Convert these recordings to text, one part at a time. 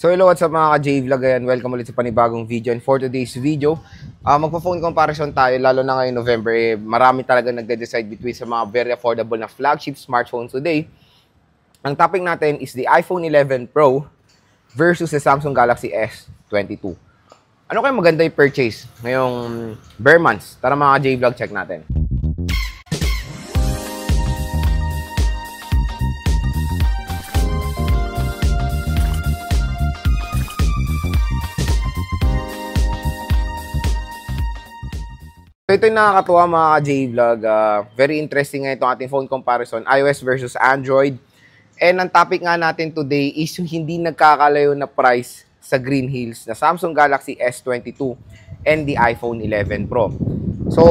So hello, what's up mga ka-J-Vlog, ayan, welcome ulit sa panibagong video. And for today's video, magpa-phone comparison tayo, lalo na ngayong November, marami talaga nagde-decide between sa mga very affordable na flagship smartphones today. Ang topic natin is the iPhone 11 Pro versus the Samsung Galaxy S22. Ano kaya maganda i-purchase ngayong bare months? Tara mga ka-J-Vlog, check natin. So ito yung nakakatuwa mga ka-J-Vlog. Very interesting nga itong ating phone comparison, iOS versus Android. And ang topic nga natin today is yung hindi nagkakalayo na price sa Green Hills na Samsung Galaxy S22 and the iPhone 11 Pro. So,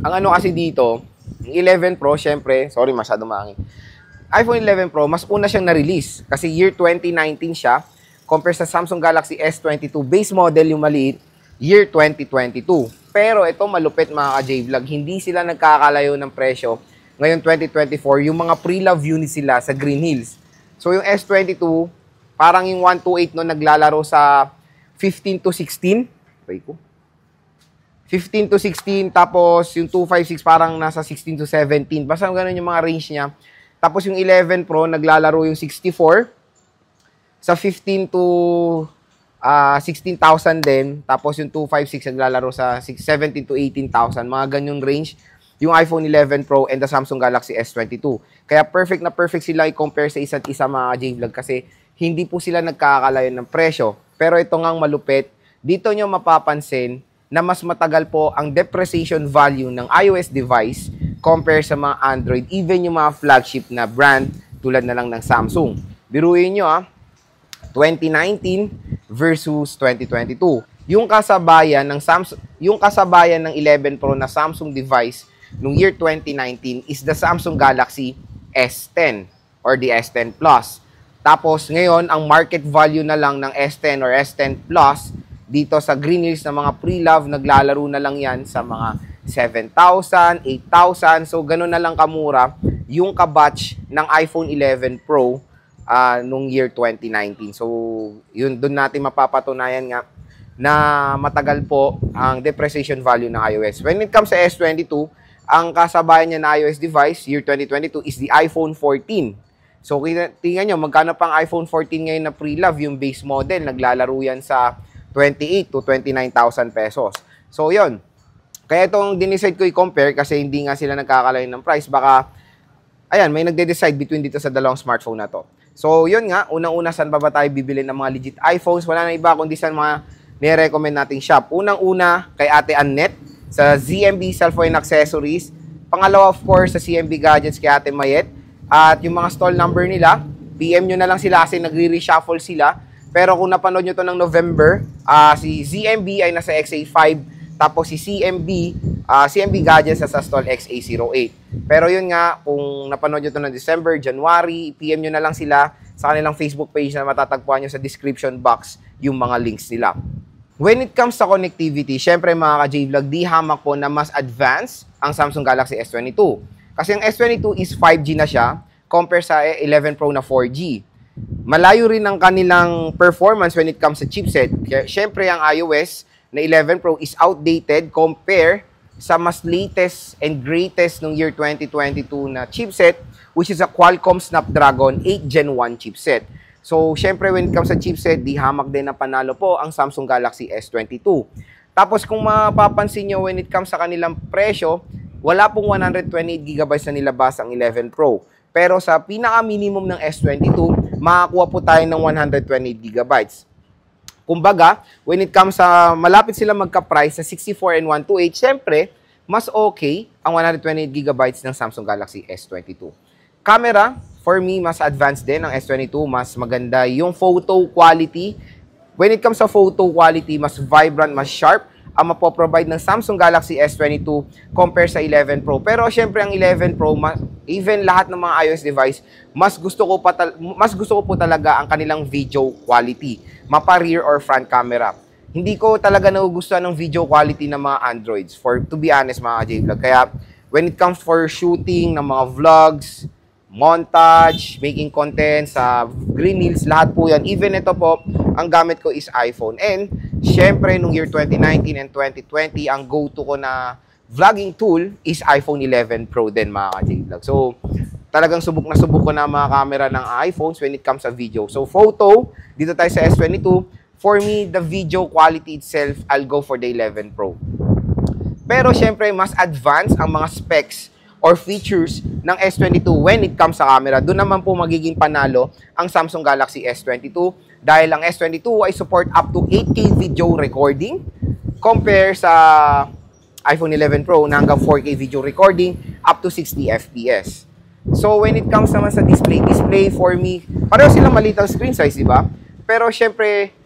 ang ano kasi dito, yung 11 Pro, syempre, sorry masyado maangin. iPhone 11 Pro, mas una siyang na-release kasi year 2019 siya compare sa Samsung Galaxy S22 base model yung maliit, year 2022. Pero ito malupit mga ka-J-Vlog, hindi sila nagkakalayo ng presyo ngayon 2024, yung mga pre-love units sila sa Green Hills. So yung S22, parang yung 128 no, naglalaro sa 15 to 16. 15 to 16, tapos yung 256 parang nasa 16 to 17. Basta ganun yung mga range niya. Tapos yung 11 Pro, naglalaro yung 64 sa 15 to 16,000 din. Tapos yung 256 naglalaro sa 17 to 18,000. Mga ganyong range yung iPhone 11 Pro and the Samsung Galaxy S22. Kaya perfect na perfect sila i-compare sa isa't isa mga J-Vlog kasi hindi po sila nagkakalayo ng presyo. Pero ito ngang malupit, dito nyo mapapansin na mas matagal po ang depreciation value ng iOS device compare sa mga Android, even yung mga flagship na brand tulad na lang ng Samsung. Biruin nyo 2019 versus 2022. Yung kasabayan ng 11 Pro na Samsung device nung year 2019 is the Samsung Galaxy S10 or the S10 Plus. Tapos ngayon, ang market value na lang ng S10 or S10 Plus dito sa Green Hills na mga pre-love, naglalaro na lang yan sa mga 7,000, 8,000. So ganun na lang kamura yung kabatch ng iPhone 11 Pro nung year 2019. So, yun, doon natin mapapatunayan nga na matagal po ang depreciation value ng iOS. When it comes sa S22, ang kasabayan niya na iOS device, year 2022, is the iPhone 14. So, tingnan nyo, magkano pang iPhone 14 ngayon na pre-love, yung base model, naglalaro yan sa 28 to 29,000 pesos. So, yun. Kaya itong dinicide ko i-compare kasi hindi nga sila nagkakalayo ng price. Baka, ayan, may nagde-decide between dito sa dalawang smartphone na to. So, yun nga, unang-una, saan ba tayo bibili ng mga legit iPhones? Wala na iba kundi saan mga nire-recommend nating shop. Unang-una, kay Ate Annette, sa ZMB Cellphone Accessories. Pangalawa, of course, sa CMB Gadgets kay Ate Mayet. At yung mga stall number nila, PM nyo na lang sila kasi nagre-reshuffle sila. Pero kung napanood nyo to ng November, si ZMB ay nasa XA5, tapos si CMB Gadgets sa stall XA08. Pero yun nga, kung napanood nyo ito ng December, January, PM nyo na lang sila sa kanilang Facebook page na matatagpuan nyo sa description box yung mga links nila. When it comes sa connectivity, syempre mga ka-J-Vlog, di hamak po na mas advanced ang Samsung Galaxy S22. Kasi ang S22 is 5G na siya compare sa 11 Pro na 4G. Malayo rin ang kanilang performance when it comes sa chipset. Syempre ang iOS na 11 Pro is outdated compare sa mas latest and greatest nung year 2022 na chipset, which is a Qualcomm Snapdragon 8 Gen 1 chipset. So, syempre, when it comes sa chipset, di hamak din na panalo po ang Samsung Galaxy S22. Tapos, kung mapapansin nyo, when it comes sa kanilang presyo, wala pong 128GB na nilabas ang 11 Pro. Pero sa pinaka-minimum ng S22, makakuha po tayo ng 128GB. Kumbaga, when it comes sa malapit sila magka-price sa 64 and 128, syempre, mas okay ang 128GB ng Samsung Galaxy S22. Camera, for me, mas advanced din ang S22. Mas maganda yung photo quality. When it comes sa photo quality, mas vibrant, mas sharp ang mapoprovide ng Samsung Galaxy S22 compare sa 11 Pro. Pero syempre ang 11 Pro, even lahat ng mga iOS device, mas gusto ko po talaga ang kanilang video quality. Mapa rear or front camera. Hindi ko talaga nagugustuhan ng video quality ng mga Androids, to be honest mga J-Vlog. Kaya when it comes for shooting ng mga vlogs, montage, making content sa Green Hills, lahat po yan. Even ito po, ang gamit ko is iPhone. And, syempre, nung year 2019 and 2020, ang go-to ko na vlogging tool is iPhone 11 Pro din, mga ka-J-Vlog. So, talagang subok ko na mga camera ng iPhones when it comes sa video. So, photo, dito tayo sa S22. For me, the video quality itself, I'll go for the 11 Pro. Pero, syempre, mas advanced ang mga specs or features ng S22 when it comes sa camera. Doon naman po magiging panalo ang Samsung Galaxy S22 dahil ang S22 ay support up to 8K video recording compare sa iPhone 11 Pro na hanggang 4K video recording up to 60 FPS. So when it comes naman sa display for me, pareho silang maliit ang screen size, di ba? Pero syempre,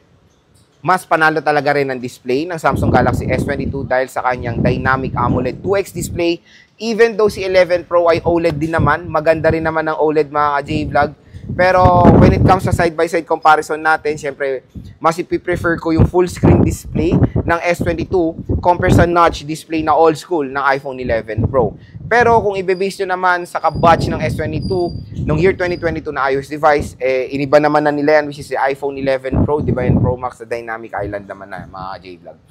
mas panalo talaga rin ang display ng Samsung Galaxy S22 dahil sa kanyang Dynamic AMOLED 2X display. Even though si 11 Pro ay OLED din naman, maganda rin naman ang OLED mga ka-J-Vlog. Pero when it comes sa side-by-side comparison natin, syempre, mas ipiprefer ko yung full screen display ng S22 compare sa notch display na old school ng iPhone 11 Pro. Pero kung i-base nyo naman sa kabatch ng S22 nung year 2022 na iOS device, iniba naman na nila yan, which is si iPhone 11 Pro, di ba yan Pro Max sa Dynamic Island naman na mga J-Vlog.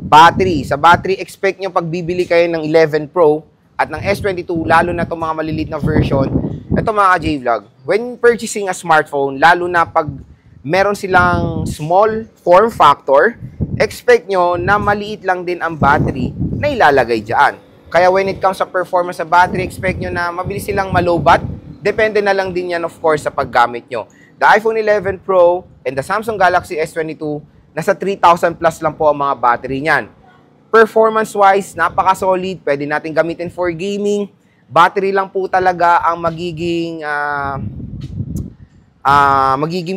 Battery. Sa battery, expect nyo pag bibili kayo ng 11 Pro at ng S22, lalo na itong mga maliliit na version, ito mga J-Vlog, when purchasing a smartphone, lalo na pag meron silang small form factor, expect nyo na maliit lang din ang battery na ilalagay dyan. Kaya when it comes sa performance sa battery, expect nyo na mabilis silang malobat. Depende na lang din yan, of course, sa paggamit nyo. The iPhone 11 Pro and the Samsung Galaxy S22, nasa 3,000 plus lang po ang mga battery niyan. Performance-wise, napaka-solid. Pwede natin gamitin for gaming. Battery lang po talaga ang magiging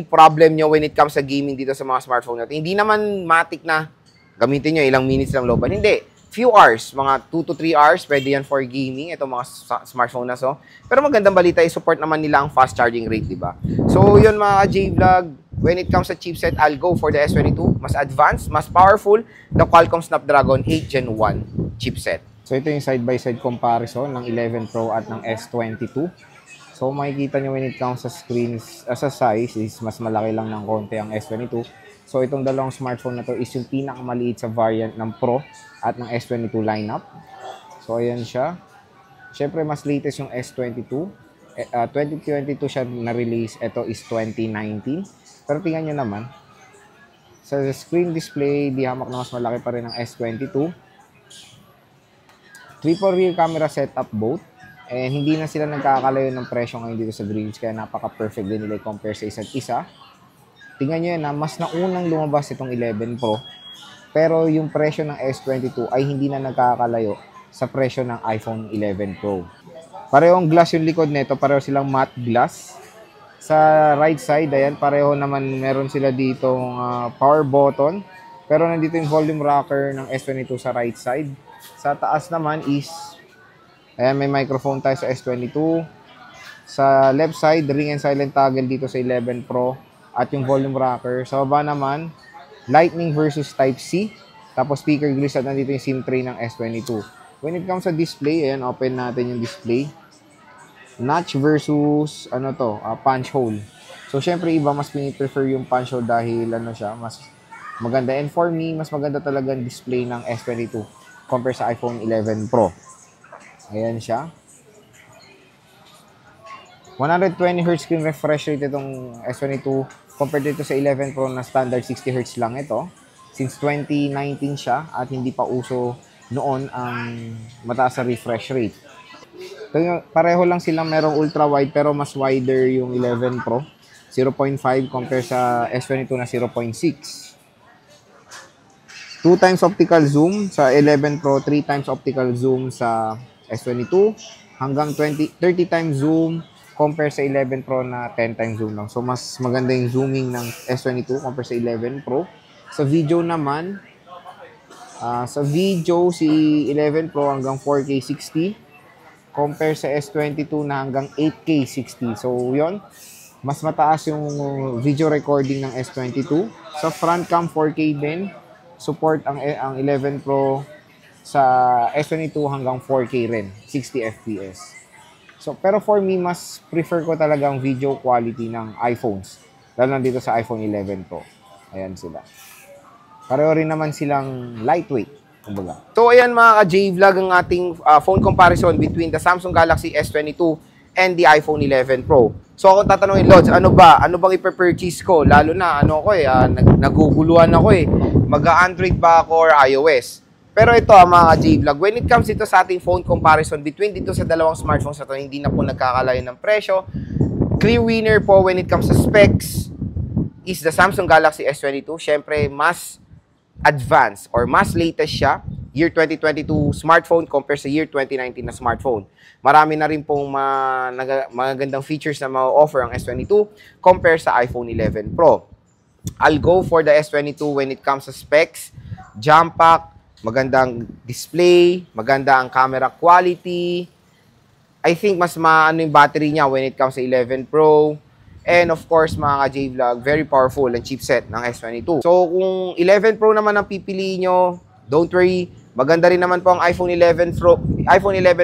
problem nyo when it comes sa gaming dito sa mga smartphone natin. Hindi naman matik na gamitin nyo ilang minutes lang loban. Hindi. Few hours, mga 2 to 3 hours, pwede yan for gaming, itong mga smartphone na so. Pero magandang balita, i-support naman nila ang fast charging rate, di ba? So, yun mga J-Vlog, when it comes sa chipset, I'll go for the S22. Mas advanced, mas powerful, the Qualcomm Snapdragon 8 Gen 1 chipset. So, ito yung side-by-side comparison ng 11 Pro at ng S22. So, makikita nyo when it comes sa screens, sa size, is mas malaki lang ng konti ang S22. So, itong dalawang smartphone na to is yung pinakamaliit sa variant ng Pro at ng S22 lineup. So, ayan siya. Siyempre, mas latest yung S22. 2022 siya na-release. Ito is 2019. Pero tingnan nyo naman. Sa screen display, di hamak na mas malaki pa rin ang S22. Triple rear camera setup both. And hindi na sila nagkakalayo ng presyo ngayon dito sa Greens. Kaya napaka-perfect din nila compare sa isa't isa. Tingnan nyo yan na mas naunang lumabas itong 11 Pro. Pero yung presyo ng S22 ay hindi na nagkakalayo sa presyo ng iPhone 11 Pro. Parehong glass yung likod nito. Pareho silang matte glass. Sa right side, ayan, pareho naman meron sila ditong power button. Pero nandito yung volume rocker ng S22 sa right side. Sa taas naman is, ayan, may microphone tayo sa S22. Sa left side, ring and silent toggle dito sa 11 Pro. At yung volume rocker. Sa baba naman, Lightning versus Type-C. Tapos speaker grills at nandito yung SIM tray ng S22. When it comes sa display, ayan, open natin yung display. Notch versus, punch hole. So, syempre, iba mas piniprefer yung punch hole dahil, siya, mas maganda. And for me, mas maganda talaga ang display ng S22 compare sa iPhone 11 Pro. Ayan siya. 120Hz screen refresh rate itong S22 compared dito sa 11 Pro na standard 60Hz lang ito. Since 2019 siya at hindi pa uso noon ang mataas na refresh rate. Pareho lang silang merong ultra wide pero mas wider yung 11 Pro. 0.5 compare sa S22 na 0.6. 2 times optical zoom sa 11 Pro, 3 times optical zoom sa S22, hanggang 30 times zoom compare sa 11 Pro na 10 times zoom lang. So, mas maganda yung zooming ng S22 compare sa 11 Pro. Sa video naman, si 11 Pro hanggang 4K 60 compare sa S22 na hanggang 8K 60. So, yon, mas mataas yung video recording ng S22. Sa front cam 4K din, support ang 11 Pro sa S22 hanggang 4K rin, 60 FPS. So, pero for me, mas prefer ko talaga ang video quality ng iPhones. Lalo na dito sa iPhone 11 Pro. Ayan sila. Pareho rin naman silang lightweight. Kumbaga. So, ayan mga ka-J-Vlog ang ating phone comparison between the Samsung Galaxy S22 and the iPhone 11 Pro. So, kung tatanungin, Lods, ano bang i-purchase ko? Lalo na, naguguluhan ako eh. Mag-Android ba ako or iOS? Pero ito, mga ka-J-Vlog, when it comes dito sa ating phone comparison between dito sa dalawang smartphones na to, hindi na po nagkakalayo ng presyo. Clear winner po when it comes to specs is the Samsung Galaxy S22. Syempre, mas advanced or mas latest siya, year 2022 smartphone compared sa year 2019 na smartphone. Marami na rin pong magagandang features na ma-offer ang S22 compared sa iPhone 11 Pro. I'll go for the S22 when it comes to specs, jump pack, magandang display, maganda ang camera quality. I think mas maano yung battery niya when it comes to 11 Pro. And of course, mga ka-J-Vlog, very powerful ang chipset ng S22. So, kung 11 Pro naman ang pipiliin nyo, don't worry. Maganda rin naman po ang iPhone 11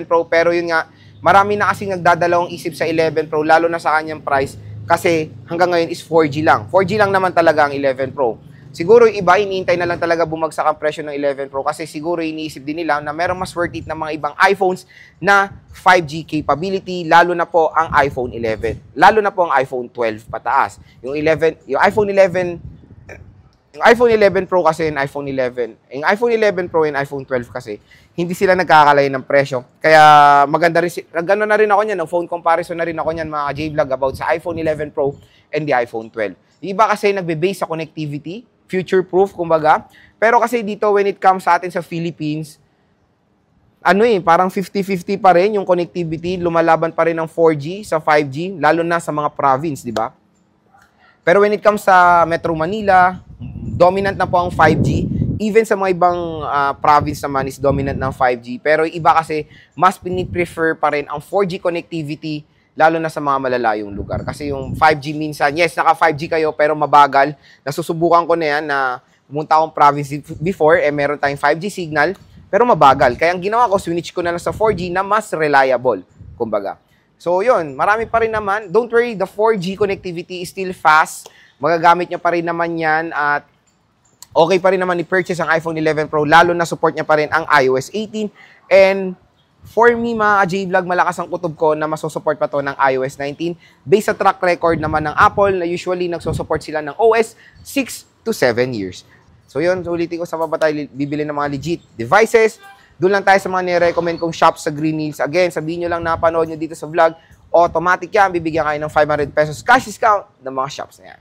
Pro, pero yun nga, marami na kasing nagdadalawang isip sa 11 Pro, lalo na sa kanyang price, kasi hanggang ngayon is 4G lang. 4G lang naman talaga ang 11 Pro. Siguro yung iba, iniintay na lang talaga bumagsak ang presyo ng 11 Pro kasi siguro iniisip din nila na merong mas worth it na mga ibang iPhones na 5G capability, lalo na po ang iPhone 11. Lalo na po ang iPhone 12 pataas. Yung iPhone 11 Pro kasi yung iPhone 11 Pro and iPhone 12 kasi hindi sila nagkakalay ng presyo. Kaya maganda rin, gano'n na rin ako niyan, ng phone comparison na rin ako niyan mga J-Vlog about sa iPhone 11 Pro and the iPhone 12. Yung iba kasi nagbe-base sa connectivity, future-proof, kumbaga. Pero kasi dito, when it comes sa atin sa Philippines, parang 50-50 pa rin yung connectivity, lumalaban pa rin ng 4G sa 5G, lalo na sa mga province, di ba? Pero when it comes sa Metro Manila, dominant na po ang 5G. Even sa mga ibang province naman is dominant ng 5G. Pero iba kasi, mas piniprefer pa rin ang 4G connectivity, lalo na sa mga malalayong lugar. Kasi yung 5G minsan, yes, naka 5G kayo, pero mabagal. Nasusubukan ko na yan na pumunta akong province before, meron tayong 5G signal, pero mabagal. Kaya ang ginawa ko, switch ko na lang sa 4G na mas reliable, kumbaga. So, yun, marami pa rin naman. Don't worry, the 4G connectivity is still fast. Magagamit nyo pa rin naman yan at okay pa rin naman i-purchase ang iPhone 11 Pro, lalo na support niya pa rin ang iOS 18. And for me, mga J-Vlog, malakas ang kutob ko na masusupport pa to ng iOS 19. Based sa track record naman ng Apple na usually nagsusupport sila ng OS 6 to 7 years. So yun, ulitin ko, sa baba tayo bibili ng mga legit devices. Doon lang tayo sa mga nire-recommend kong shops sa Green Hills. Again, sabihin nyo lang na panood nyo dito sa vlog, automatic yan, bibigyan kayo ng 500 pesos cash discount ng mga shops na yan.